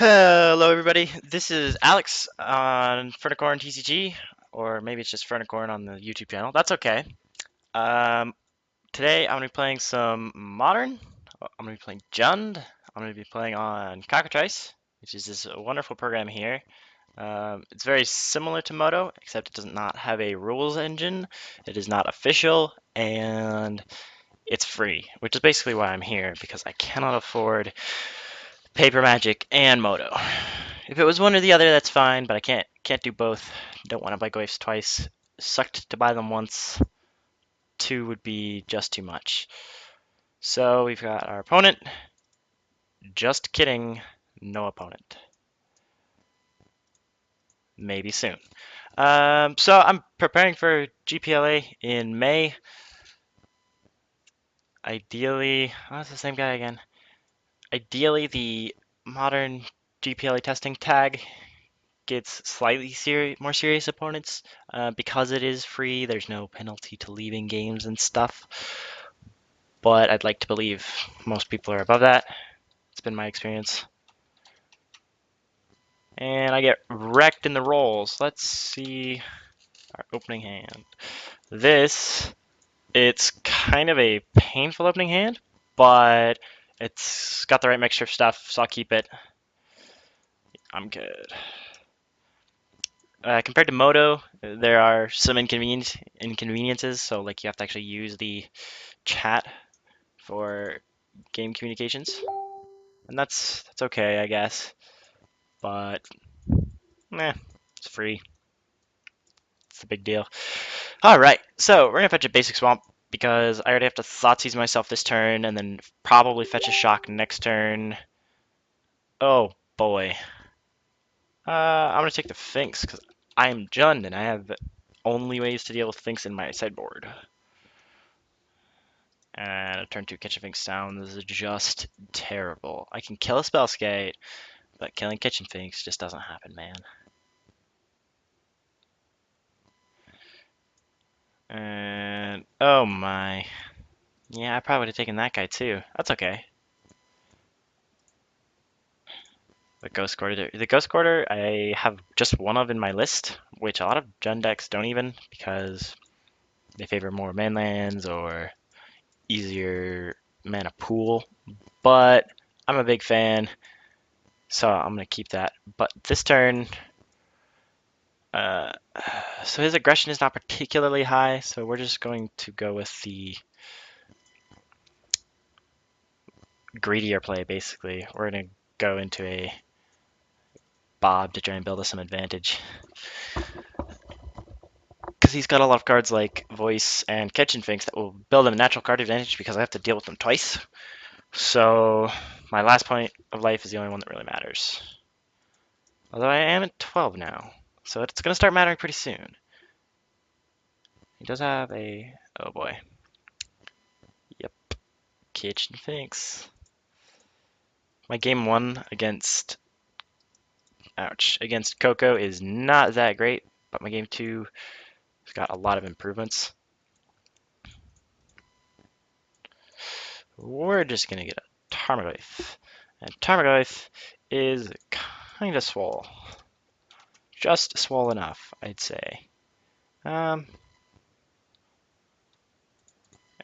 Hello, everybody. This is Alex on Fernicorn TCG, or maybe it's just Fernicorn on the YouTube channel. That's okay. Um, Today I'm going to be playing some Modern. I'm going to be playing Jund. I'm going to be playing on Cockatrice, which is this wonderful program here. It's very similar to Moto, except it does not have a rules engine. It is not official, and it's free, which is basically why I'm here, because I cannot afford Paper Magic and Moto. If it was one or the other, that's fine, but I can't do both. Don't want to buy Glyphs twice. Sucked to buy them once. Two would be just too much. So we've got our opponent. Just kidding, no opponent. Maybe soon. So I'm preparing for GPLA in May. Ideally, oh, it's the same guy again. Ideally, the modern GPLA testing tag gets slightly more serious opponents because it is free. There's no penalty to leaving games and stuff. But I'd like to believe most people are above that. It's been my experience. And I get wrecked in the rolls. Let's see our opening hand. It's kind of a painful opening hand, but it's got the right mixture of stuff, so I'll keep it. I'm good. Compared to Moto, there are some inconveniences. So like you have to actually use the chat for game communications, and that's okay, I guess. But it's free. It's a big deal. All right, so we're gonna fetch a basic swamp because I already have to Thoughtseize myself this turn, and then probably fetch a shock next turn. Oh boy. I'm gonna take the Finks because I am Jund and I have only ways to deal with Finks in my sideboard. And a turn 2 Kitchen Finks sounds just terrible. I can kill a Spellskate, but killing Kitchen Finks just doesn't happen, man. And oh my. Yeah, I probably would have taken that guy too. That's okay. The Ghost Quarter. The Ghost Quarter I have just one of in my list, which a lot of Jund decks don't even because they favor more manlands or easier mana pool. But I'm a big fan, so I'm gonna keep that. But this turn, uh, so his aggression is not particularly high, so we're just going to go with the greedier play. Basically, we're gonna go into a Bob to try and build us some advantage. Because he's got a lot of cards like Voice and Kitchen Finks that will build him a natural card advantage because I have to deal with them twice. So my last point of life is the only one that really matters. Although I am at 12 now, so it's going to start mattering pretty soon. He does have a... oh boy. Yep, Kitchen Finks. My game 1 against... ouch, against Coco is not that great, but my game 2 has got a lot of improvements. We're just going to get a Tarmogoyf. And Tarmogoyf is kind of swole. Just swole enough, I'd say. And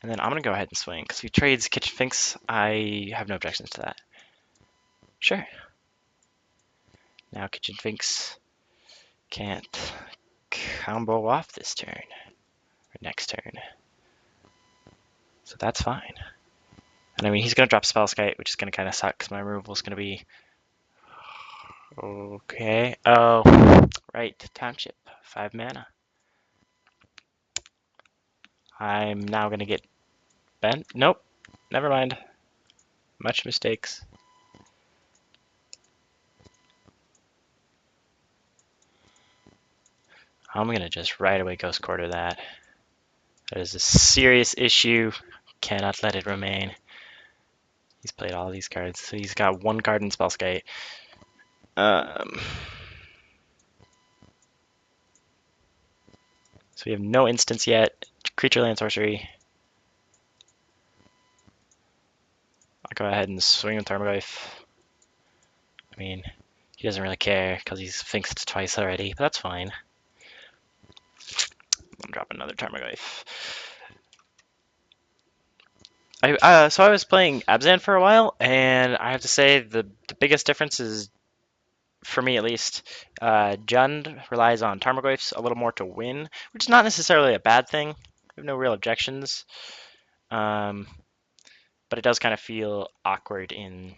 then I'm going to go ahead and swing, because if he trades Kitchen Finks, I have no objections to that. Sure. Now Kitchen Finks can't combo off this turn, or next turn. So that's fine. And I mean, he's going to drop Spellskite, which is going to kind of suck, because my removal is going to be... okay. Oh, right. Township. 5 mana. I'm now going to get bent. Nope. Never mind. Much mistakes. I'm going to just right away Ghost Quarter that. That is a serious issue. Cannot let it remain. He's played all these cards. So he's got one card in Spellskite. So we have no instance yet. Creature, land, sorcery. I'll go ahead and swing with Tarmogoyf. I mean, He doesn't really care because he's Finksed twice already, but that's fine. I'm dropping another Tarmogoyf. So I was playing Abzan for a while, and I have to say the biggest difference is, for me at least, Jund relies on Tarmogoyfs a little more to win, which is not necessarily a bad thing. I have no real objections, but it does kind of feel awkward in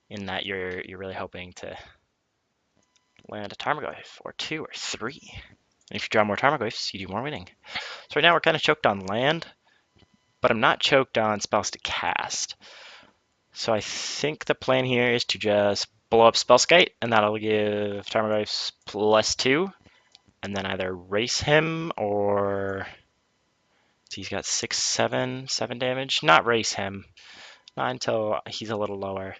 that you're really hoping to land a Tarmogoyf or two or three. And if you draw more Tarmogoyfs, you do more winning. So right now we're kind of choked on land, but I'm not choked on spells to cast. So I think the plan here is to just blow up Spellskite, and that'll give Tarmogoyfs +2, and then either race him or he's got 6, 7 damage. Not race him, not until he's a little lower.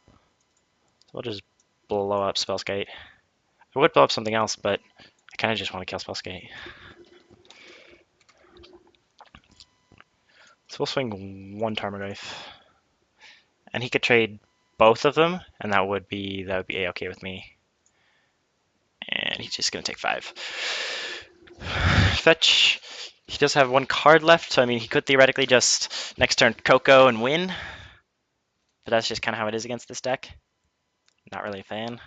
So we'll just blow up Spellskite. I would blow up something else, but I kind of just want to kill Spellskite. So we'll swing one Tarmogoyf, and he could trade both of them, and that would be a-okay with me. And he's just gonna take 5. Fetch. He does have one card left, so I mean he could theoretically just next turn Coco and win. But that's just kind of how it is against this deck. Not really a fan.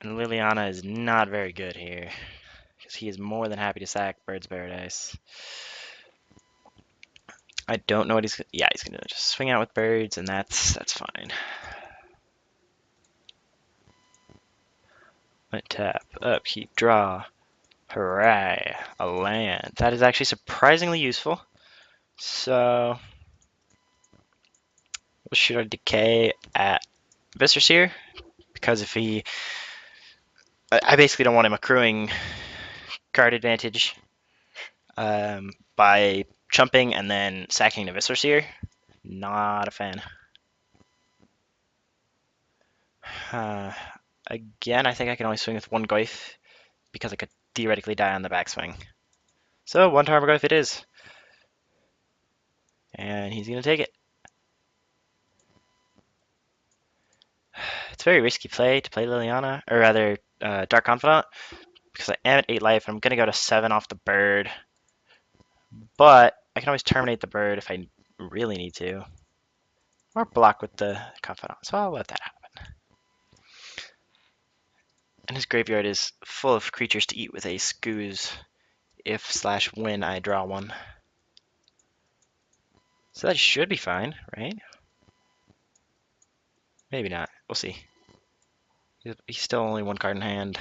And Liliana is not very good here, because he is more than happy to sack Bird's Paradise. I don't know what he's. Yeah, he's gonna just swing out with birds, and that's fine. Tap, upkeep, draw. Hooray! A land. That is actually surprisingly useful. So we'll shoot our decay at Viscer's here, because if he, I basically don't want him accruing card advantage by chumping and then sacking the Viscer's here. Not a fan. Again, I think I can only swing with one Goyf because I could theoretically die on the backswing. So one Tarmogoyf it is. And he's going to take it. It's a very risky play to play Liliana, or rather Dark Confidant, because I am at 8 life and I'm going to go to 7 off the bird. But I can always terminate the bird if I really need to. Or block with the Confidant, so I'll let that happen. And his graveyard is full of creatures to eat with a Scooz if/when I draw one. So that should be fine, right? Maybe not. We'll see. He's still only one card in hand.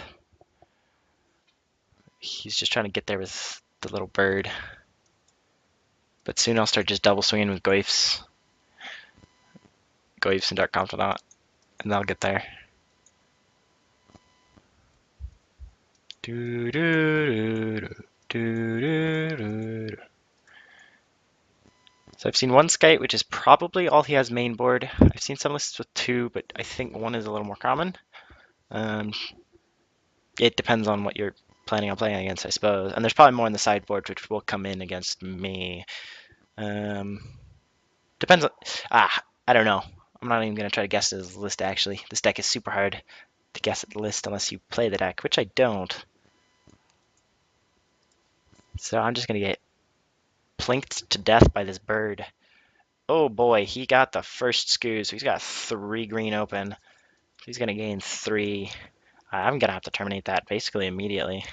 He's just trying to get there with the little bird. But soon I'll start just double swinging with Goyfs. Goyfs and Dark Confidant. And that'll get there. Do do do do do do. So I've seen one Skite, which is probably all he has main board. I've seen some lists with 2, but I think 1 is a little more common. It depends on what you're planning on playing against, I suppose. And there's probably more in the sideboard, which will come in against me. Depends on... I don't know. I'm not even going to try to guess this list, actually. This deck is super hard to guess at the list unless you play the deck, which I don't. So I'm just going to get plinked to death by this bird. Oh boy, he got the first Scooz, so he's got 3 green open. So he's going to gain 3. I'm going to have to terminate that basically immediately.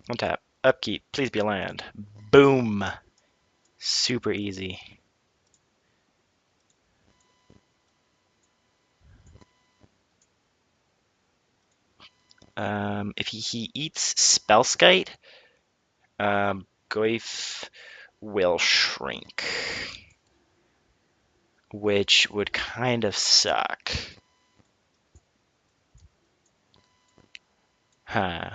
One tap. Upkeep. Please be a land. Boom. Super easy. If he eats Spellskite, Goyf will shrink, which would kind of suck. Huh.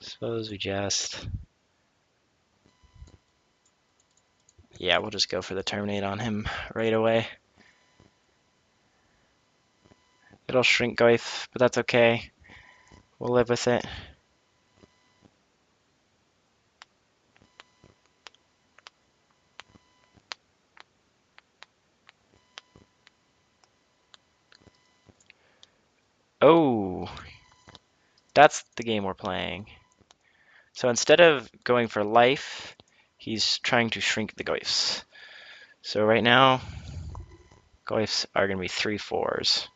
Suppose we just... Yeah, we'll just go for the terminate on him right away. It'll shrink Goyf, but that's okay. We'll live with it. Oh, that's the game we're playing. So instead of going for life, he's trying to shrink the Goyfs. So right now, Goyfs are going to be 3/4s.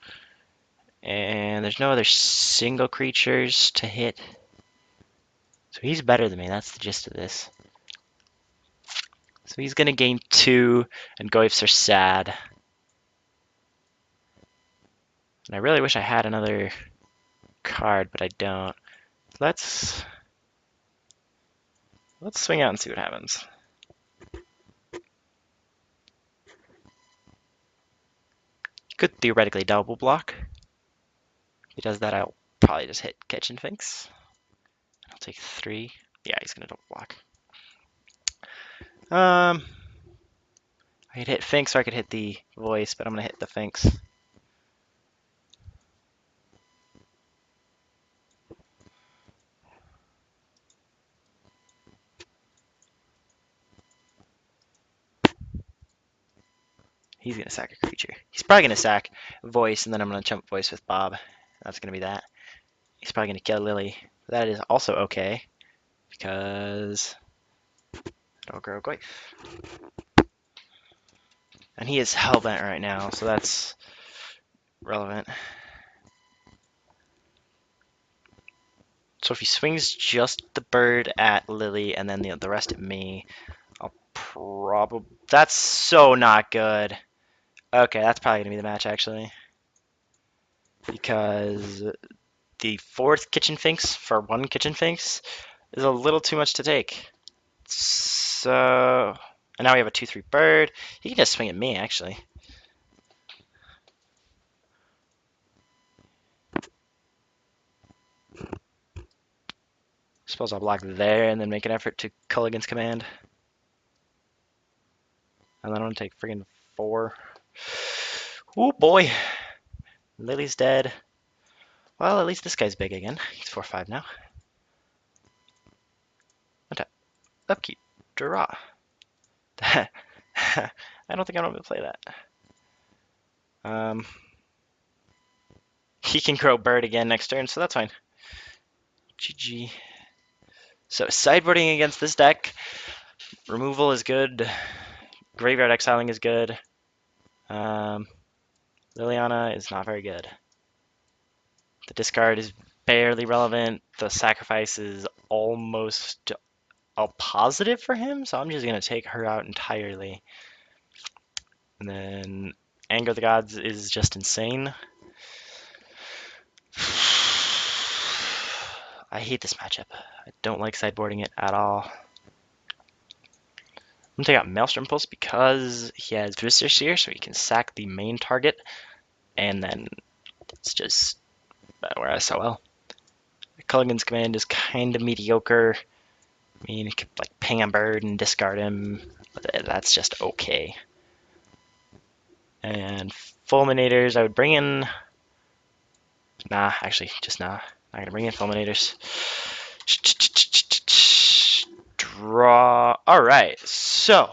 And there's no other single creatures to hit. So he's better than me, that's the gist of this. So he's going to gain 2, and Goyfs are sad. And I really wish I had another card, but I don't. Let's swing out and see what happens. Could theoretically double block. If he does that, I'll probably just hit Kitchen Finks. I'll take 3. Yeah, he's gonna double block. I could hit Finks or I could hit the voice, but I'm gonna hit the Finks. He's gonna sack a creature. He's probably gonna sack voice, and then I'm gonna chump voice with Bob. That's gonna be that. He's probably gonna kill Lily. That is also okay because it'll grow Goyf. And he is hellbent right now, so that's relevant. So if he swings just the bird at Lily and then the rest at me, I'll probably... That's so not good. Okay, that's probably going to be the match, actually. Because the 4th Kitchen Finks for 1 Kitchen Finks is a little too much to take. So... And now we have a 2/3 bird. He can just swing at me, actually. Suppose I'll block there and then make an effort to Culligan's command. And then I'm going to take friggin' 4. Oh boy. Lily's dead. Well, at least this guy's big again. He's 4/5 now. Untap. Upkeep. Draw. I don't think I'm going to play that. He can grow bird again next turn, so that's fine. GG. So sideboarding against this deck. Removal is good. Graveyard exiling is good. Liliana is not very good. The discard is barely relevant. The sacrifice is almost a positive for him, so I'm just going to take her out entirely. And then Anger of the Gods is just insane. I hate this matchup. I don't like sideboarding it at all. I'm going to take out Maelstrom Pulse because he has Visitor Seer, so he can sack the main target, and then it's just whereas so well. Culligan's command is kind of mediocre. I mean, you could like ping a bird and discard him, but that's just okay. And Fulminators, I would bring in... Nah, actually, just nah. Not gonna bring in Fulminators. Draw. Alright, so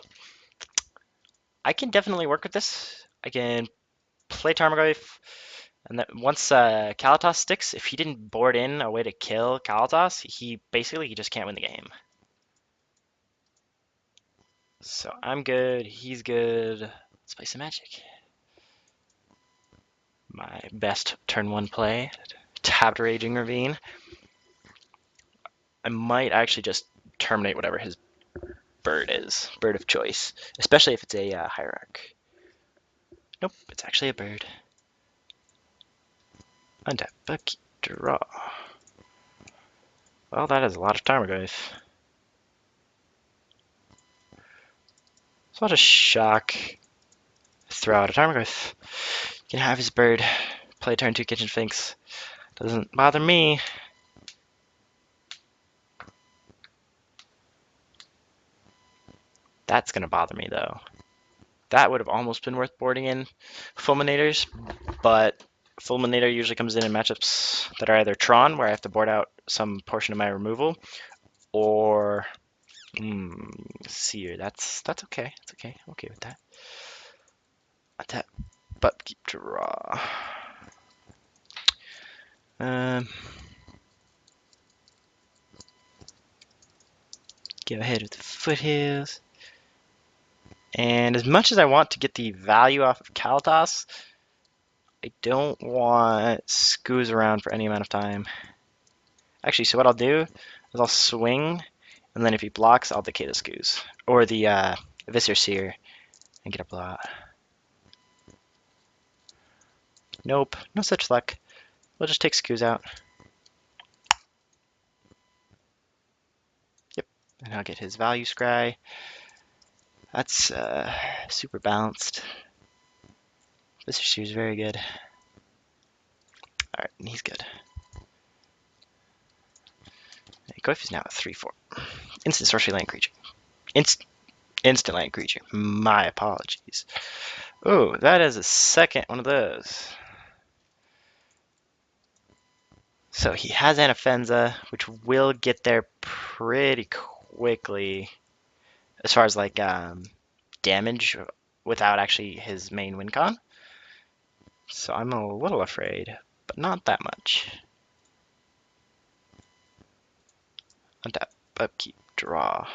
I can definitely work with this. I can play Tarmogoyf, and then once Kalatos sticks, if he didn't board in a way to kill Kalatos, he just can't win the game. So I'm good, he's good. Let's play some Magic. My best turn 1 play, tapped Raging Ravine. I might actually just terminate whatever his bird is, bird of choice, especially if it's a hierarch. Nope, it's actually a bird. Untap, buck, draw. Well, that is a lot of Tarmogoyf. So I'll just shock, throw out a Tarmogoyf. You can have his bird, play turn 2 Kitchen Finks. Doesn't bother me. That's gonna bother me though. That would have almost been worth boarding in Fulminators, but Fulminator usually comes in matchups that are either Tron, where I have to board out some portion of my removal, or Seer. That's okay. That's okay. I'm okay with that. Attack, but keep draw. Um, Go ahead with the foothills. And as much as I want to get the value off of Kalatas, I don't want Scoos around for any amount of time. Actually, so what I'll do is I'll swing, and then if he blocks, I'll decay the Scoos. Or the Viscer Seer and get a blowout. Nope, no such luck. We'll just take Scoos out. Yep, and I'll get his value scry. That's super balanced. Viscer Seer is very good. Alright, he's good. Goif is now a 3/4. Instant sorcery land creature. Instant land creature. My apologies. Oh, that is a second one of those. So he has Anafenza, which will get there pretty quickly as far as like damage without actually his main win con. So I'm a little afraid, but not that much. Untap, upkeep, draw.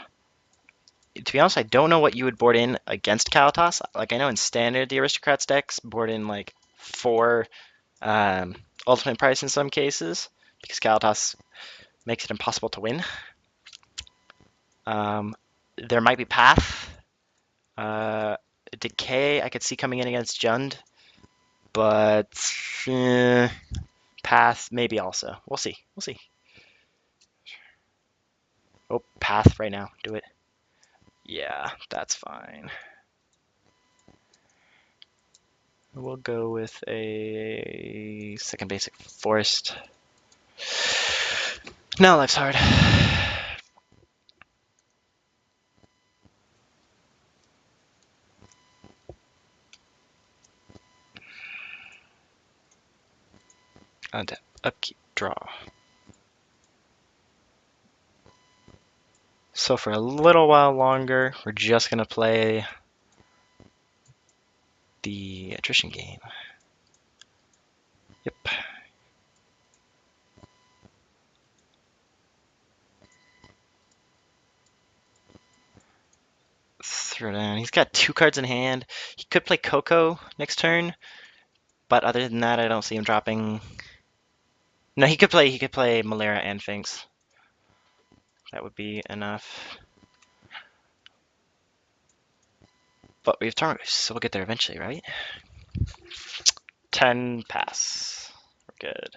To be honest, I don't know what you would board in against Kalatas. Like I know in standard the Aristocrats decks board in like 4 ultimate price in some cases because Kalatas makes it impossible to win. There might be Path. Decay I could see coming in against Jund, but Path maybe also. We'll see. We'll see. Oh, Path right now. Do it. Yeah, that's fine. We'll go with a second basic forest. Now life's hard. Untap, upkeep, draw. So for a little while longer, we're just gonna play the attrition game. Yep. Throw down. He's got 2 cards in hand. He could play Coco next turn, but other than that, I don't see him dropping. No, he could play Malera and Finks. That would be enough. But we have Tarmogoyf, so we'll get there eventually, right? 10 pass. We're good.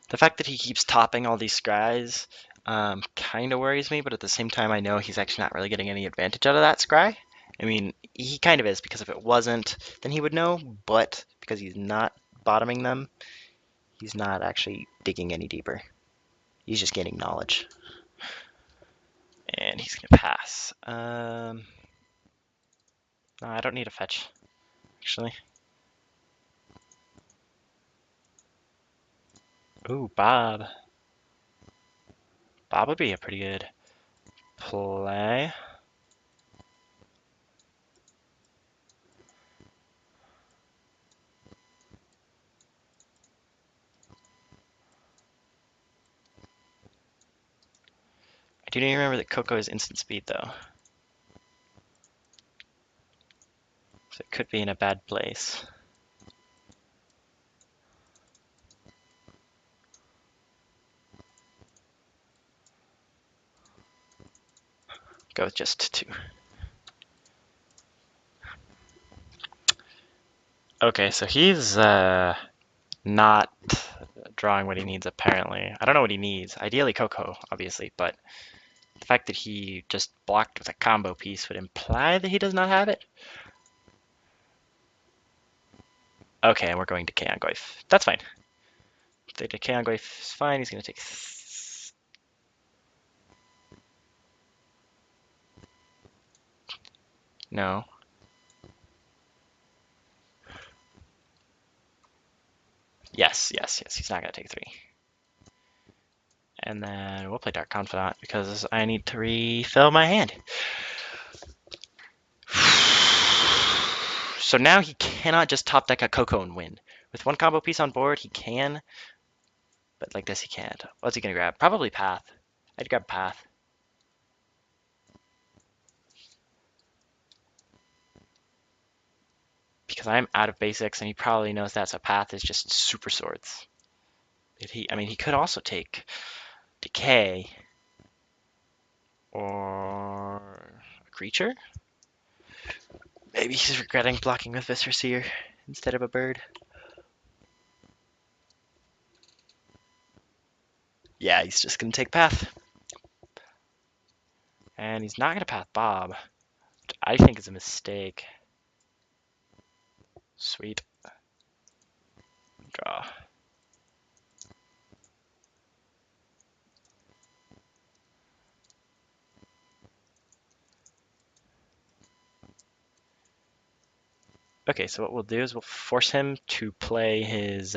The fact that he keeps topping all these scries kind of worries me, but at the same time, I know he's actually not really getting any advantage out of that scry. I mean, he kind of is, because if it wasn't, then he would know, but because he's not bottoming them, he's not actually digging any deeper. He's just gaining knowledge. And he's going to pass. No, I don't need a fetch, actually. Ooh, Bob. Bob would be a pretty good play. I do need to remember that Coco is instant speed, though. So it could be in a bad place. Go with just 2. Okay, so he's not drawing what he needs, apparently. I don't know what he needs. Ideally Coco, obviously, but the fact that he just blocked with a combo piece would imply that he does not have it. Okay, and we're going to Decay on Goyf. That's fine. The Decay on Goyf is fine. He's going to take... No. Yes, yes, yes. He's not gonna take 3. And then we'll play Dark Confidant because I need to refill my hand. So now he cannot just top deck a Coco and win. With 1 combo piece on board, he can, but like this he can't. What's he gonna grab? Probably Path. I'd grab Path. Because I'm out of basics and he probably knows that, so Path is just super swords. I mean, he could also take Decay or a creature. Maybe he's regretting blocking with Viscerseer instead of a bird. Yeah, he's just gonna take Path. And he's not gonna Path Bob, which I think is a mistake. Sweet. Draw. Okay, so what we'll do is we'll force him to play his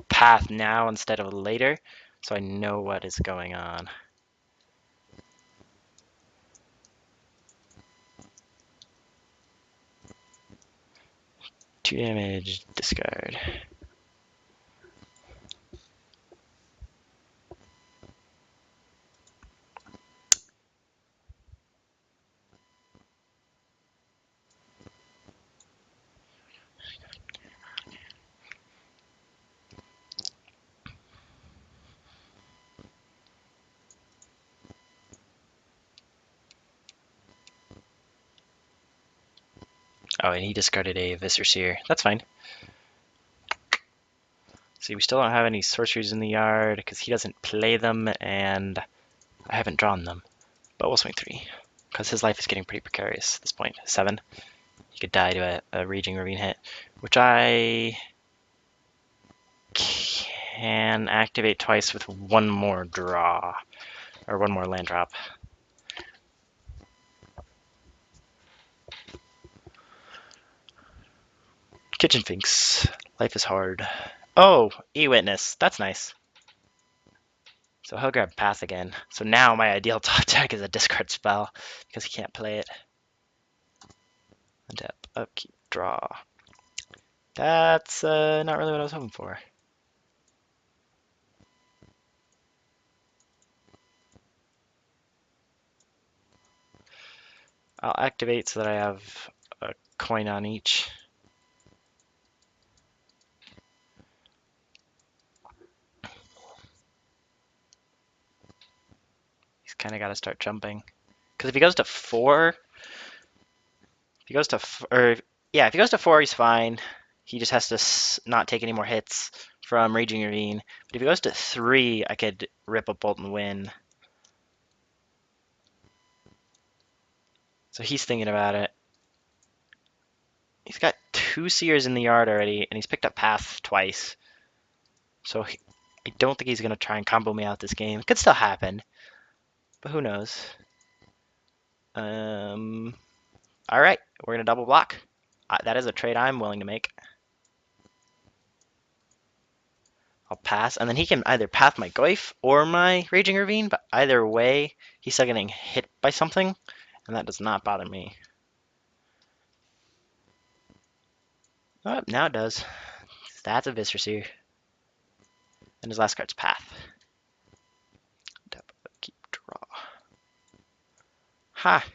Path now instead of later, so I know what is going on. Two damage, discard. Oh, and he discarded a Viscerseer. That's fine. See, we still don't have any sorceries in the yard because he doesn't play them, and I haven't drawn them. But we'll swing 3 because his life is getting pretty precarious at this point. 7. He could die to a Raging Ravine hit, which I can activate twice with 1 more draw, or 1 more land drop. Kitchen Finks. Life is hard. Oh, E-Witness. That's nice. So he'll grab Path again. So now my ideal top deck is a discard spell because he can't play it. Untap, upkeep, draw. That's not really what I was hoping for. I'll activate so that I have a coin on each. He's kind of got to start jumping. Because if he goes to 4, if he goes to, if he goes to 4, he's fine. He just has to not take any more hits from Raging Ravine. But if he goes to 3, I could rip a Bolt and win. So he's thinking about it. He's got 2 Seers in the yard already, and he's picked up Path twice. So I don't think he's going to try and combo me out this game. It could still happen, but who knows. All right, we're going to double block. That is a trade I'm willing to make. I'll pass, and then he can either path my Goyf or my Raging Ravine, but either way, he's still getting hit by something, and that does not bother me. Oh, now it does. That's a Viscerseer. And his last card's Path. Tap, keep, draw. Ha!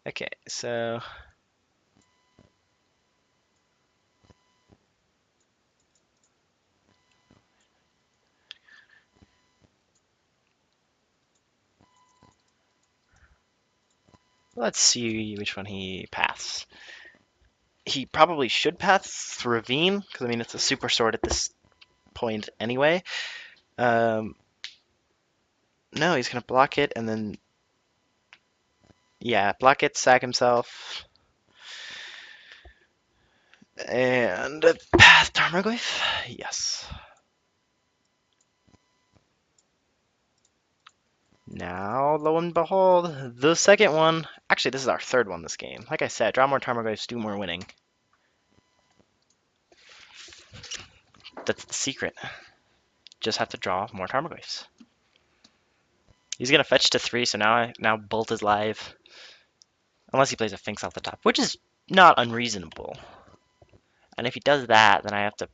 Okay, so... let's see which one he paths. He probably should path Ravine, because I mean it's a super sword at this point anyway. No, he's gonna block it and then block it, sack himself, and path Tarmogoyf. Yes. Now, lo and behold, the second one. Actually, this is our third one this game. Like I said, draw more Tarmogoyfs, do more winning. That's the secret. Just have to draw more Tarmogoyfs. He's gonna fetch to 3, so now Bolt is live. Unless he plays a Finks off the top, which is not unreasonable. And if he does that, then I have to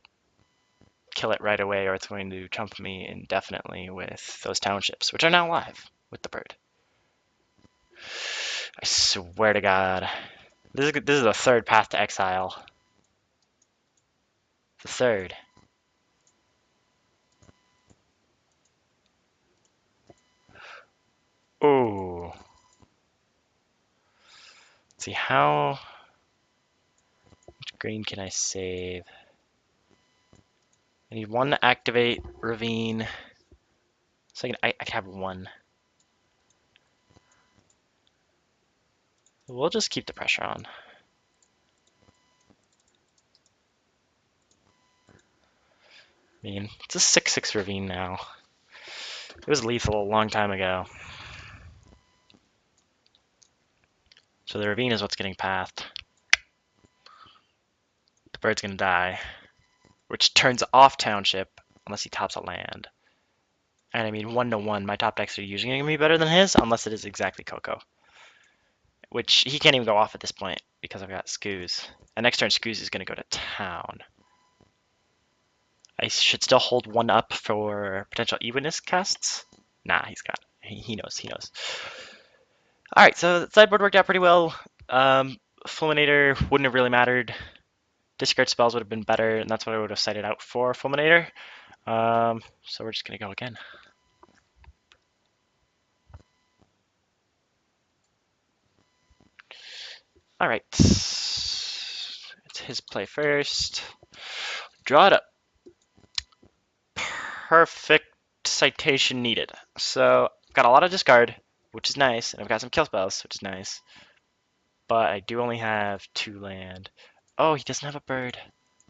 kill it right away, or it's going to chump me indefinitely with those townships, which are now live with the bird. I swear to God. This is the third path to exile. The third. Oh. Let's see, how much green can I save? I need 1 to activate Ravine. So I can have 1. We'll just keep the pressure on. I mean, it's a 6/6 Ravine now. It was lethal a long time ago. So the Ravine is what's getting pathed. The bird's gonna die, which turns off Township unless he tops a land. And I mean, 1-to-1, my top decks are usually gonna be better than his, unless it is exactly Coco. Which he can't even go off at this point because I've got Skoos. And next turn, Skoos is gonna go to town. I should still hold 1 up for potential Ewiness casts. Nah, he's got it. He knows. Alright, so the sideboard worked out pretty well. Fulminator wouldn't have really mattered. Discard spells would have been better, and that's what I would have cited out for Fulminator. So we're just going to go again. Alright. It's his play first. Draw it up. Perfect citation needed. So, got a lot of discard, which is nice, and I've got some kill spells, which is nice. But I do only have 2 land. Oh, he doesn't have a bird.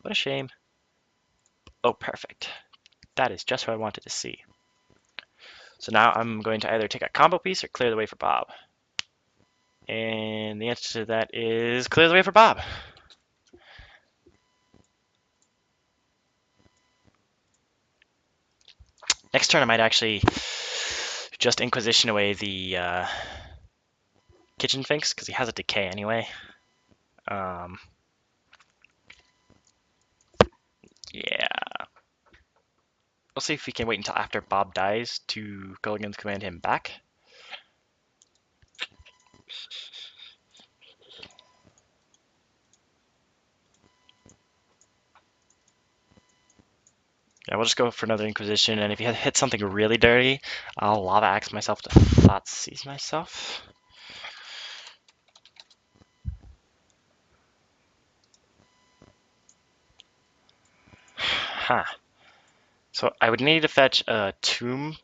What a shame. Oh, perfect. That is just what I wanted to see. So now I'm going to either take a combo piece or clear the way for Bob. And the answer to that is clear the way for Bob. Next turn I might actually just Inquisition away the Kitchen Finks, because he has a decay anyway. Yeah. We'll see if we can wait until after Bob dies to Gulligan's command him back. Yeah, we'll just go for another Inquisition, and if he hits something really dirty, I'll Lava Axe myself to Thoughtseize myself. Huh. So I would need to fetch a Tomb,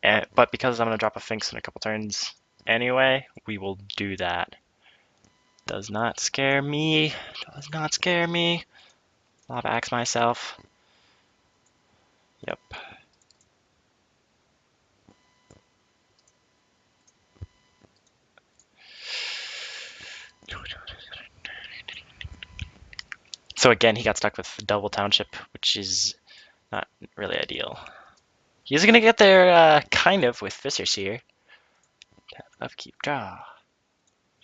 but because I'm going to drop a Finks in a couple turns anyway, we will do that. Does not scare me. Does not scare me. Lava Axe myself. Yep. So again, he got stuck with double Township, which is not really ideal. He's gonna get there, kind of, with Fissures here. Tap, upkeep, draw.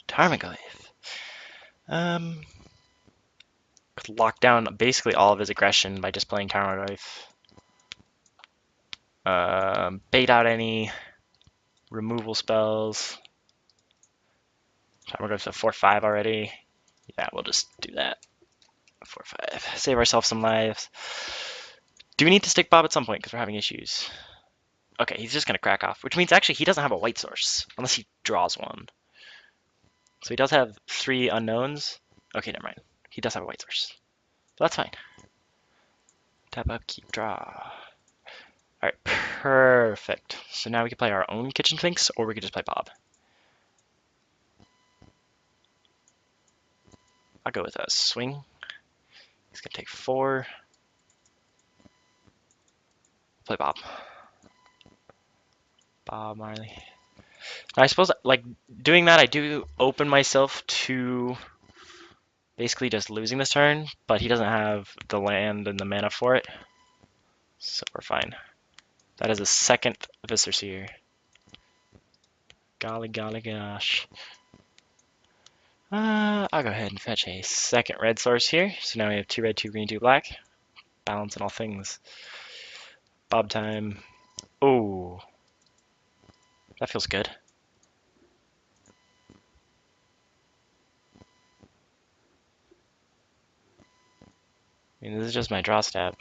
Tarmogoyf. Could lock down basically all of his aggression by just playing Tarmogoyf. Bait out any removal spells. Tarmogoyf's a 4/5 already. Yeah, we'll just do that. 4/5. Save ourselves some lives. Do we need to stick Bob at some point because we're having issues? Okay, he's just going to crack off, which means actually he doesn't have a white source unless he draws one. So he does have 3 unknowns. Okay, never mind. He does have a white source. So that's fine. Tap up, keep, draw. Alright, perfect. So now we can play our own Kitchen Finks, or we could just play Bob. I'll go with a swing. He's going to take 4. Play Bob. Bob Marley. I suppose, like, doing that, I do open myself to basically just losing this turn, but he doesn't have the land and the mana for it, so we're fine. That is a second Viscerseer. Golly, golly, gosh. I'll go ahead and fetch a second red source here. So now we have 2 red, 2 green, 2 black. Balancing all things. Bob time. Oh, that feels good. I mean, this is just my draw step.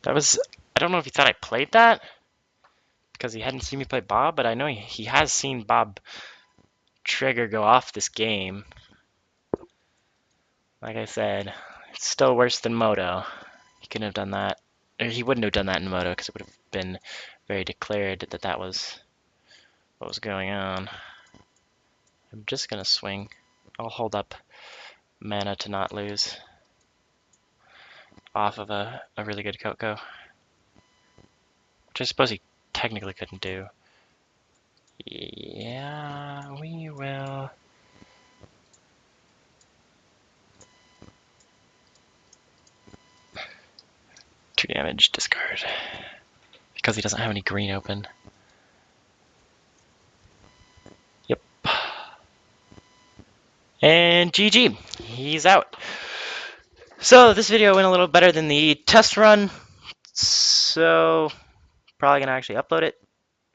That was, I don't know if he thought I played that because he hadn't seen me play Bob, but I know he has seen Bob trigger go off this game. Like I said, it's still worse than Moto. He couldn't have done that, or he wouldn't have done that in Moto because it would have been very declared that that was what was going on. I'm just gonna swing. I'll hold up mana to not lose off of a really good Coco, which I suppose he technically couldn't do. Yeah, we will. 2 damage, discard. Because he doesn't have any green open. Yep. And GG, he's out. So this video went a little better than the test run, so probably gonna actually upload it,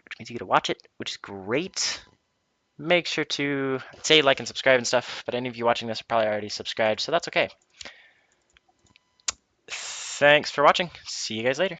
which means you get to watch it, which is great. Make sure to say, like, and subscribe and stuff, but any of you watching this are probably already subscribed, so that's okay. Thanks for watching. See you guys later.